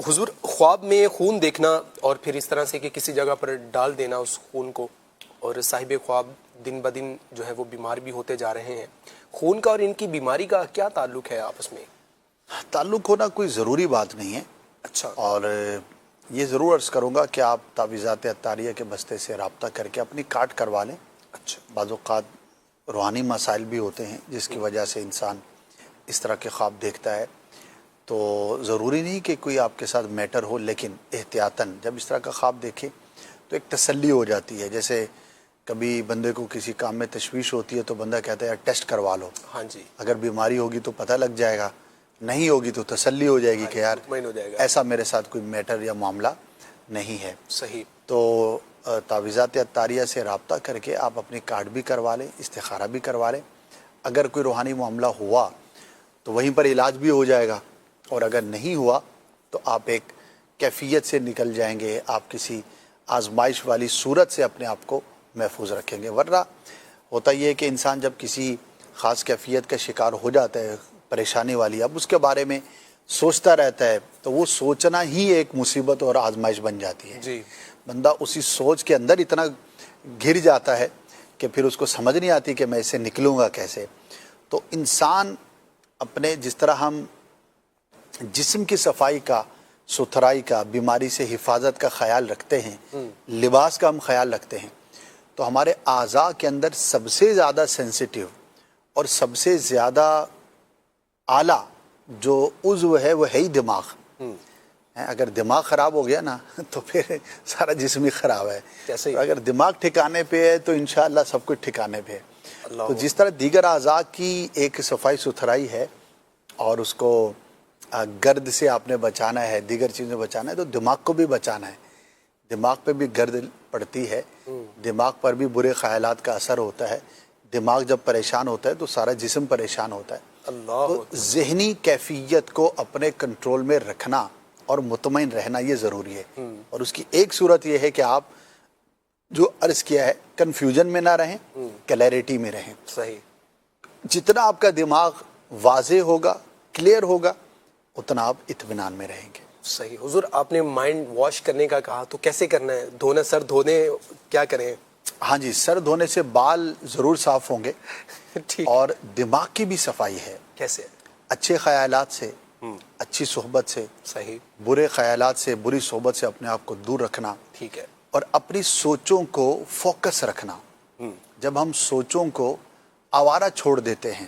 حضور خواب میں خون دیکھنا اور پھر اس طرح سے کہ کسی جگہ پر ڈال دینا اس خون کو، اور صاحب خواب دن بدن جو ہے وہ بیمار بھی ہوتے جا رہے ہیں، خون کا اور ان کی بیماری کا کیا تعلق ہے آپس میں؟ تعلق ہونا کوئی ضروری بات نہیں ہے، اچھا، اور یہ ضرور عرض کروں گا کہ آپ تعویذات عطاریہ کے بستے سے رابطہ کر کے اپنی کارڈ کروا لیں۔ اچھا، بعض اوقات روحانی مسائل بھی ہوتے ہیں جس کی وجہ سے انسان اس طرح کے خواب دیکھتا ہے، تو ضروری نہیں کہ کوئی آپ کے ساتھ میٹر ہو، لیکن احتیاطاً جب اس طرح کا خواب دیکھے تو ایک تسلی ہو جاتی ہے۔ جیسے کبھی بندے کو کسی کام میں تشویش ہوتی ہے تو بندہ کہتا ہے یار ٹیسٹ کروا لو، ہاں جی، اگر بیماری ہوگی تو پتہ لگ جائے گا، نہیں ہوگی تو تسلی ہو جائے گی کہ یار مطمئن ہو جائے گا۔ ایسا میرے ساتھ کوئی میٹر یا معاملہ نہیں ہے۔ صحیح، تو تعویذات عطاریہ سے رابطہ کر کے آپ اپنی کارڈ بھی کروا لیں، استخارہ بھی کروا لیں۔ اگر کوئی روحانی معاملہ ہوا تو وہیں پر علاج بھی ہو جائے گا، اور اگر نہیں ہوا تو آپ ایک کیفیت سے نکل جائیں گے، آپ کسی آزمائش والی صورت سے اپنے آپ کو محفوظ رکھیں گے۔ ورنہ ہوتا یہ ہے کہ انسان جب کسی خاص کیفیت کا شکار ہو جاتا ہے، پریشانی والی، اب اس کے بارے میں سوچتا رہتا ہے تو وہ سوچنا ہی ایک مصیبت اور آزمائش بن جاتی ہے۔ جی، بندہ اسی سوچ کے اندر اتنا گر جاتا ہے کہ پھر اس کو سمجھ نہیں آتی کہ میں اس سے نکلوں گا کیسے۔ تو انسان اپنے جس طرح ہم جسم کی صفائی کا، ستھرائی کا، بیماری سے حفاظت کا خیال رکھتے ہیں، لباس کا ہم خیال رکھتے ہیں، تو ہمارے اعضاء کے اندر سب سے زیادہ سینسیٹیو اور سب سے زیادہ اعلیٰ جو عضو ہے وہ ہے ہی دماغ۔ اگر دماغ خراب ہو گیا نا تو پھر سارا جسم ہی خراب ہے۔ کیسے؟ اگر دماغ ٹھکانے پہ ہے تو انشاءاللہ سب کچھ ٹھکانے پہ ہے۔ اللہ، تو جس طرح دیگر اعضاء کی ایک صفائی ستھرائی ہے اور اس کو گرد سے آپ نے بچانا ہے، دیگر چیزیں بچانا ہے، تو دماغ کو بھی بچانا ہے۔ دماغ پہ بھی گرد پڑتی ہے، دماغ پر بھی برے خیالات کا اثر ہوتا ہے۔ دماغ جب پریشان ہوتا ہے تو سارا جسم پریشان ہوتا ہے۔ اللہ، تو ذہنی کیفیت کو اپنے کنٹرول میں رکھنا اور مطمئن رہنا یہ ضروری ہے، اور اس کی ایک صورت یہ ہے کہ آپ جو عرض کیا ہے کنفیوژن میں نہ رہیں، کلیئرٹی میں رہیں۔ صحیح، جتنا آپ کا دماغ واضح ہوگا، کلیئر ہوگا، اتنا آپ اطمینان میں رہیں گے۔ صحیح۔ حضور آپ نے مائنڈ واش کرنے کا کہا، تو کیسے کرنا ہے؟ دھونا، سر دھونے کیا کریں؟ ہاں جی، سر دھونے سے بال ضرور صاف ہوں گے، ٹھیک، اور دماغ کی بھی صفائی ہے۔ کیسے؟ اچھے خیالات سے، اچھی صحبت سے، صحیح، برے خیالات سے، بری صحبت سے اپنے آپ کو دور رکھنا، ٹھیک ہے، اور اپنی سوچوں کو فوکس رکھنا۔ جب ہم سوچوں کو آوارہ چھوڑ دیتے ہیں،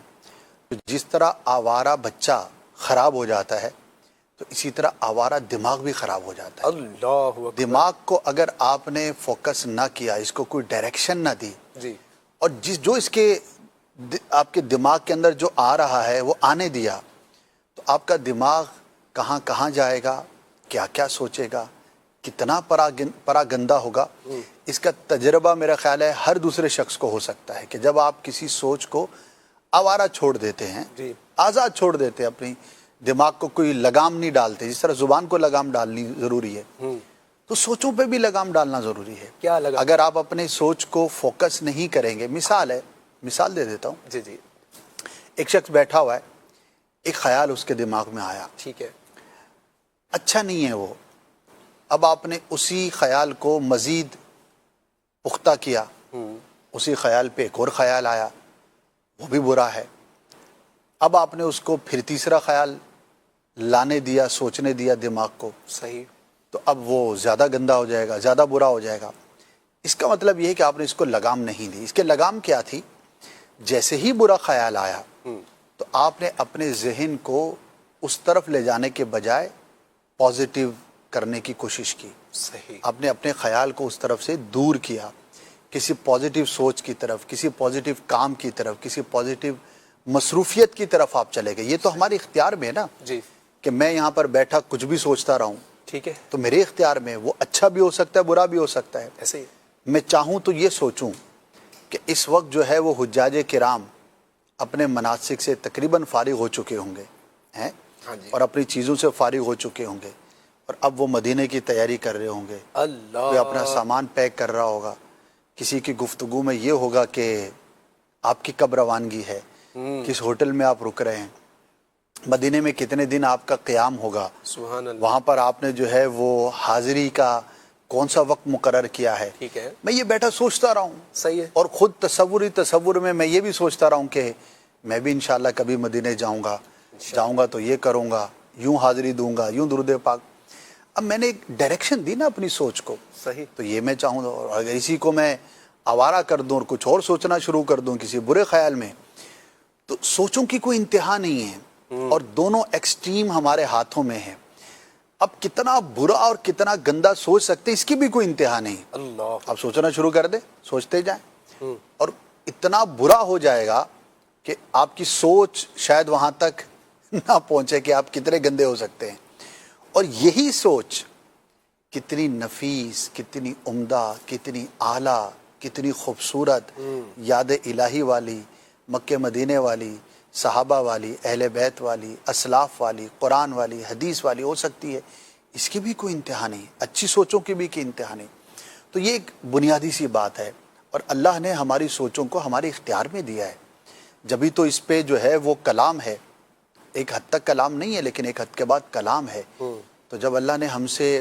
تو جس طرح آوارہ بچہ خراب ہو جاتا ہے تو اسی طرح آوارہ دماغ بھی خراب ہو جاتا ہے۔ اللہ اکبر۔ دماغ کو اگر آپ نے فوکس نہ کیا، اس کو کوئی ڈائریکشن نہ دی، جی، اور جو اس کے آپ کے دماغ کے اندر جو آ رہا ہے وہ آنے دیا، تو آپ کا دماغ کہاں کہاں جائے گا، کیا کیا سوچے گا، کتنا پراگندہ ہوگا، اس کا تجربہ میرا خیال ہے ہر دوسرے شخص کو ہو سکتا ہے کہ جب آپ کسی سوچ کو آوارہ چھوڑ دیتے ہیں، جی، آزاد چھوڑ دیتے ہیں، اپنی دماغ کو کوئی لگام نہیں ڈالتے، جس طرح زبان کو لگام ڈالنی ضروری ہے، تو سوچوں پہ بھی لگام ڈالنا ضروری ہے۔ کیا لگا؟ اگر آپ اپنے سوچ کو فوکس نہیں کریں گے، مثال دے دیتا ہوں۔ جی جی، ایک شخص بیٹھا ہوا ہے، ایک خیال اس کے دماغ میں آیا، ٹھیک ہے، اچھا نہیں ہے وہ، اب آپ نے اسی خیال کو مزید پختہ کیا، اسی خیال پہ ایک اور خیال آیا، وہ بھی برا ہے، اب آپ نے اس کو پھر تیسرا خیال لانے دیا، سوچنے دیا دماغ کو، صحیح، تو اب وہ زیادہ گندا ہو جائے گا، زیادہ برا ہو جائے گا۔ اس کا مطلب یہ ہے کہ آپ نے اس کو لگام نہیں دی۔ اس کے لگام کیا تھی؟ جیسے ہی برا خیال آیا تو آپ نے اپنے ذہن کو اس طرف لے جانے کے بجائے پازیٹیو کرنے کی کوشش کی۔ صحیح، آپ نے اپنے خیال کو اس طرف سے دور کیا، کسی پازیٹیو سوچ کی طرف، کسی پازیٹیو کام کی طرف، کسی پازیٹیو مصروفیت کی طرف آپ چلے گئے۔ یہ تو ہمارے اختیار میں ہے نا، جی، کہ میں یہاں پر بیٹھا کچھ بھی سوچتا رہوں، ٹھیک ہے، تو میرے اختیار میں وہ اچھا بھی ہو سکتا ہے، برا بھی ہو سکتا ہے۔ ایسے ہی، میں چاہوں تو یہ سوچوں کہ اس وقت جو ہے وہ حجاج کرام اپنے مناسک سے تقریباً فارغ ہو چکے ہوں گے ہیں، ہاں جی، اور اپنی چیزوں سے فارغ ہو چکے ہوں گے، اور اب وہ مدینے کی تیاری کر رہے ہوں گے، اللہ، کوئی اپنا سامان پیک کر رہا ہوگا، کسی کی گفتگو میں یہ ہوگا کہ آپ کی کب روانگی ہے، کس ہوٹل میں آپ رک رہے ہیں، مدینے میں کتنے دن آپ کا قیام ہوگا, سبحان اللہ. وہاں پر آپ نے جو ہے وہ حاضری کا کون سا وقت مقرر کیا ہے. ٹھیک ہے, میں یہ بیٹھا سوچتا رہا ہوں, صحیح ہے. اور خود تصور میں یہ بھی سوچتا رہا ہوں کہ میں بھی انشاءاللہ کبھی مدینے جاؤں گا تو یہ کروں گا, یوں حاضری دوں گا, یوں درود پاک. اب میں نے ایک ڈائریکشن دی نا اپنی سوچ کو, صحیح. تو یہ میں چاہوں گا. اور اگر اسی کو میں آوارہ کر دوں اور کچھ اور سوچنا شروع کر دوں کسی برے خیال میں, تو سوچوں کی کوئی انتہا نہیں ہے, اور دونوں ایکسٹریم ہمارے ہاتھوں میں ہیں. اب کتنا برا اور کتنا گندا سوچ سکتے ہیں اس کی بھی کوئی انتہا نہیں. اللہ, اب سوچنا شروع کر دیں, سوچتے جائیں, اور اتنا برا ہو جائے گا کہ آپ کی سوچ شاید وہاں تک نہ پہنچے کہ آپ کتنے گندے ہو سکتے ہیں. اور یہی سوچ کتنی نفیس, کتنی عمدہ, کتنی اعلیٰ, کتنی خوبصورت, یاد الہی والی, مکہ مدینے والی, صحابہ والی, اہل بیت والی, اسلاف والی, قرآن والی, حدیث والی ہو سکتی ہے, اس کی بھی کوئی انتہا نہیں. اچھی سوچوں کی بھی کوئی انتہا نہیں. تو یہ ایک بنیادی سی بات ہے, اور اللہ نے ہماری سوچوں کو ہمارے اختیار میں دیا ہے. جبھی تو اس پہ جو ہے وہ کلام ہے, ایک حد تک کلام نہیں ہے لیکن ایک حد کے بعد کلام ہے. تو جب اللہ نے ہم سے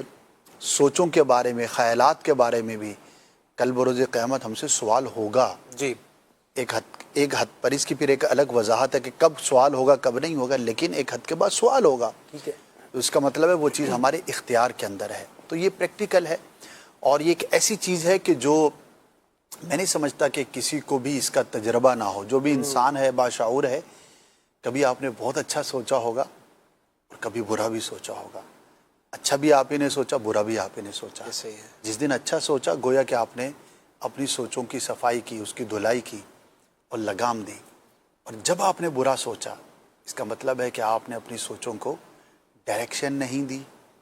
سوچوں کے بارے میں, خیالات کے بارے میں بھی, کل بروز قیامت ہم سے سوال ہوگا. جی, ایک حد پر اس کی پھر ایک الگ وضاحت ہے کہ کب سوال ہوگا کب نہیں ہوگا, لیکن ایک حد کے بعد سوال ہوگا. ٹھیک ہے. تو اس کا مطلب ہے وہ چیز ہمارے اختیار کے اندر ہے. تو یہ پریکٹیکل ہے, اور یہ ایک ایسی چیز ہے کہ جو میں نہیں سمجھتا کہ کسی کو بھی اس کا تجربہ نہ ہو. جو بھی انسان ہے, باشعور ہے, کبھی آپ نے بہت اچھا سوچا ہوگا اور کبھی برا بھی سوچا ہوگا. اچھا بھی آپ ہی نے سوچا, برا بھی آپ ہی نے سوچا. صحیح ہے. جس دن اچھا سوچا گویا کہ آپ نے اپنی سوچوں کی صفائی کی, اس کی دھلائی کی اور لگام دی. اور جب آپ نے برا سوچا, اس کا مطلب ہے کہ آپ نے اپنی سوچوں کو ڈائریکشن نہیں دی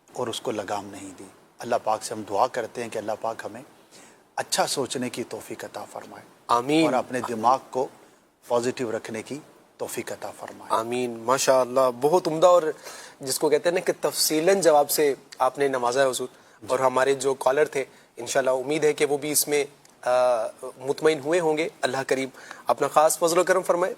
اور اس کو لگام نہیں دی. اللہ پاک سے ہم دعا کرتے ہیں کہ اللہ پاک ہمیں اچھا سوچنے کی توفیق عطا فرمائے, آمین. اور اپنے دماغ کو پازیٹیو رکھنے کی توفیق عطا فرمائے. آمین. ماشاء اللہ, بہت عمدہ, اور جس کو کہتے ہیں نا کہ تفصیلاً جواب سے آپ نے نوازا ہے حضور. اور ہمارے جو کالر تھے انشاءاللہ امید ہے کہ وہ بھی اس میں مطمئن ہوئے ہوں گے. اللہ کریم اپنا خاص فضل و کرم فرمائے.